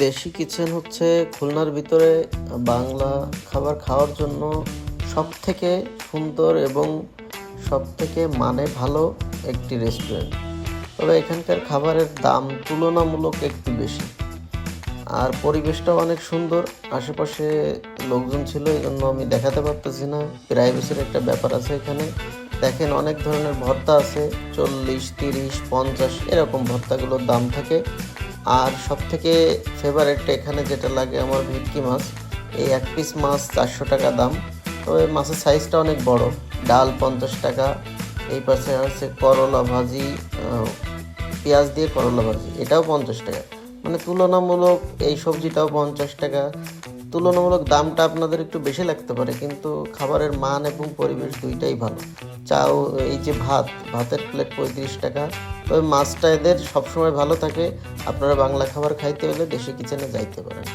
দেশি কিচেন হচ্ছে খুলনার ভিতরে বাংলা খাবার খাওয়ার জন্য সবথেকে সুন্দর এবং সবথেকে মানে ভালো একটি রেস্টুরেন্ট। তবে এখানকার খাবারের দাম তুলনামূলক একটু বেশি, আর পরিবেশটাও অনেক সুন্দর। আশেপাশে লোকজন ছিল, এই জন্য আমি দেখাতে পারতেছি না, প্রাইভেসির একটা ব্যাপার আছে এখানে। দেখেন, অনেক ধরনের ভর্তা আছে, 40, 30, 50 এরকম ভর্তাগুলোর দাম থাকে। আর সবথেকে ফেভারিট এখানে যেটা লাগে আমার, ভেটকি মাছ। এই এক পিস মাছ 400 টাকা দাম। তবে মাছের সাইজটা অনেক বড়। ডাল 50 টাকা। এই পাশে আছে করলা ভাজি, পেঁয়াজ দিয়ে করলা ভাজি, এটাও 50 টাকা। মানে তুলনামূলক এই সবজিটাও 50 টাকা। তুলনামূলক দামটা আপনাদের একটু বেশি লাগতে পারে, কিন্তু খাবারের মান এবং পরিবেশ দুইটাই ভালো। চাও এই যে ভাতের প্লেট 35 টাকা। তবে মাছটা এদের সবসময় ভালো থাকে। আপনারা বাংলা খাবার খাইতে হলে দেশি কিচেনে যাইতে পারেন।